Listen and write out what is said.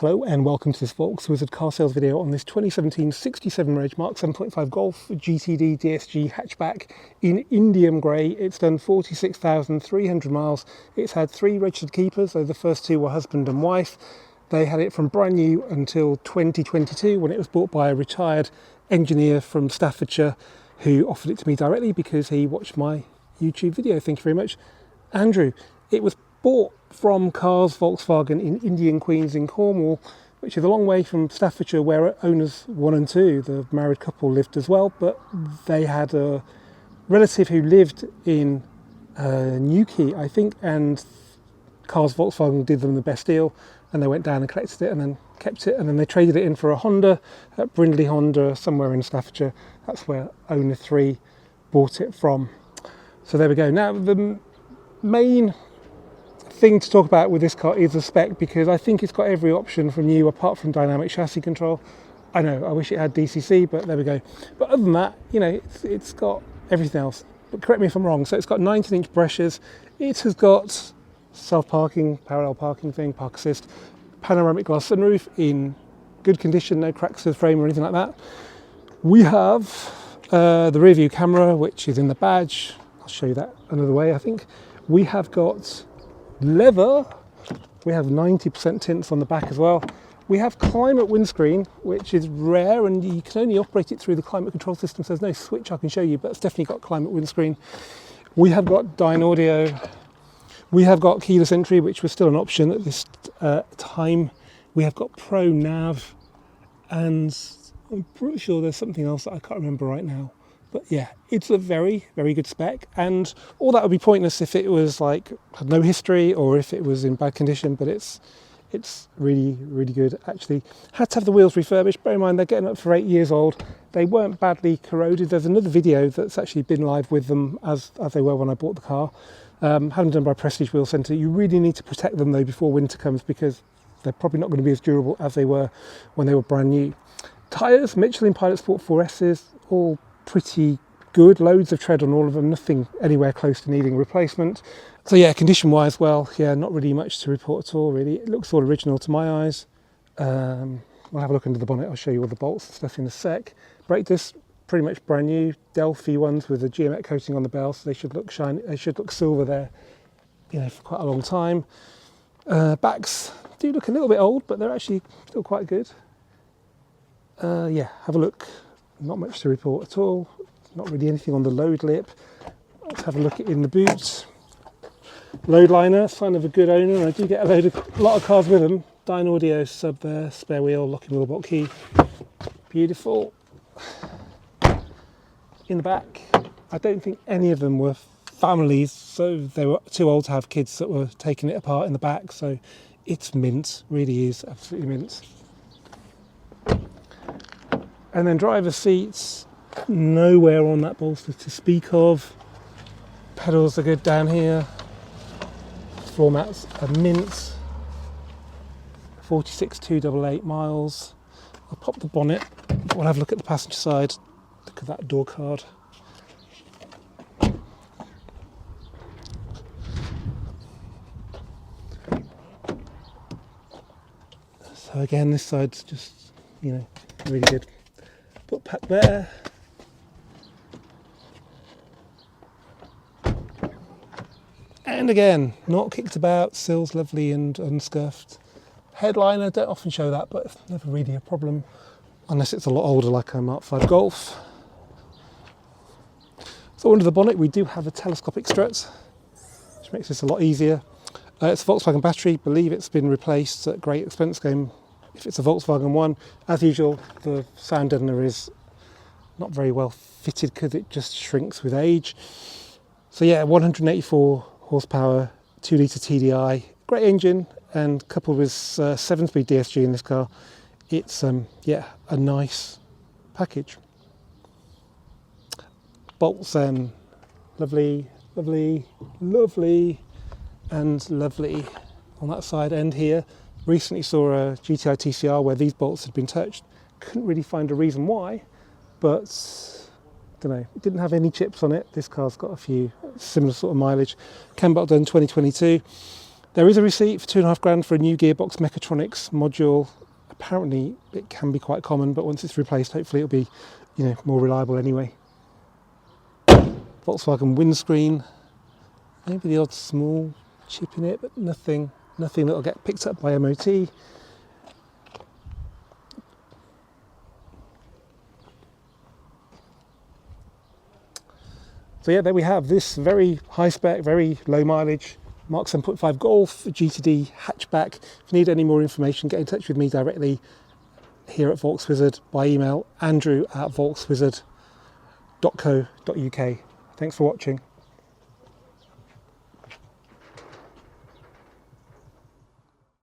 Hello and welcome to this Volkswagen car sales video on this 2017 67 Reg Mark 7.5 Golf GTD DSG hatchback in indium grey. It's done 46,300 miles. It's had 3 registered keepers, so the first 2 were husband and wife. They had it from brand new until 2022 when it was bought by a retired engineer from Staffordshire who offered it to me directly because he watched my YouTube video. Thank you very much, Andrew. It was bought from Cars Volkswagen in Indian Queens in Cornwall, which is a long way from Staffordshire where owners 1 and 2, the married couple, lived as well, but they had a relative who lived in Newquay, I think, and Cars Volkswagen did them the best deal and they went down and collected it and then kept it, and then they traded it in for a Honda at Brindley Honda somewhere in Staffordshire. That's where owner 3 bought it from. So there we go. Now the main thing to talk about with this car is the spec, because I think it's got every option from new apart from dynamic chassis control. I know, I wish it had DCC, but there we go. But other than that, you know, it's got everything else. But correct me if I'm wrong. So it's got 19-inch brushes. It has got self-parking, parallel parking thing, park assist, panoramic glass sunroof in good condition, no cracks to the frame or anything like that. We have the rear view camera, which is in the badge. I'll show you that another way, I think. We have got leather. We have 90% tints on the back as well. We have climate windscreen, which is rare, and you can only operate it through the climate control system, so there's no switch I can show you, but it's definitely got climate windscreen. We have got Dyne audio. We have got keyless entry, which was still an option at this time. We have got Pro Nav, and I'm pretty sure there's something else that I can't remember right now. But yeah, it's a very, very good spec, and all that would be pointless if it was like had no history or if it was in bad condition, but it's really, really good. Actually, had to have the wheels refurbished. Bear in mind, they're getting up for 8 years old. They weren't badly corroded. There's another video that's actually been live with them as they were when I bought the car. Had them done by Prestige Wheel Centre. You really need to protect them though before winter comes, because they're probably not going to be as durable as they were when they were brand new. Tyres, Michelin Pilot Sport 4S's, all pretty good. Loads of tread on all of them, nothing anywhere close to needing replacement. So yeah, condition wise, well, yeah, not really much to report at all really. It looks all original to my eyes. We'll have a look under the bonnet. I'll show you all the bolts and stuff in a sec. Brake discs, pretty much brand new, Delphi ones with a geomet coating on the bell, so they should look shiny, they should look silver there, you know, for quite a long time. Backs do look a little bit old, but they're actually still quite good. Yeah, have a look. Not much to report at all. Not really anything on the load lip. Let's have a look in the boot. Load liner, sign of a good owner, and I do get a lot of cars with them. Dyne audio sub there, spare wheel, locking wheel bolt key. Beautiful. In the back, I don't think any of them were families, so they were too old to have kids that were taking it apart in the back, so it's mint, really is absolutely mint. And then driver seats, nowhere on that bolster to speak of. Pedals are good down here. Floor mats are mint. 46,288 miles. I'll pop the bonnet. We'll have a look at the passenger side. Look at that door card. So again, this side's just, you know, really good. Put pack there. And again, not kicked about, sills lovely and unscuffed. Headliner, don't often show that, but it's never really a problem unless it's a lot older like a Mark 5 Golf. So under the bonnet we do have a telescopic strut, which makes this a lot easier. It's a Volkswagen battery, believe it's been replaced at great expense game. If it's a Volkswagen one, as usual, the sound deadener is not very well fitted because it just shrinks with age. So yeah, 184 horsepower, 2 litre TDI, great engine, and coupled with 7-speed DSG in this car, it's yeah, a nice package. Bolts lovely, lovely, lovely, and lovely on that side end here. Recently saw a GTI TCR where these bolts had been touched. Couldn't really find a reason why, but don't know, it didn't have any chips on it. This car's got a few, similar sort of mileage. Cam belt done 2022. There is a receipt for £2.5 for a new gearbox mechatronics module. Apparently it can be quite common, but once it's replaced, hopefully it'll be, more reliable anyway. Volkswagen windscreen, maybe the odd small chip in it, but nothing that'll get picked up by MOT. So yeah, there we have this very high spec, very low mileage Mark 7.5 Golf GTD hatchback. If you need any more information, get in touch with me directly here at Volkswizard by email, andrew@volkswizard.co.uk. Thanks for watching.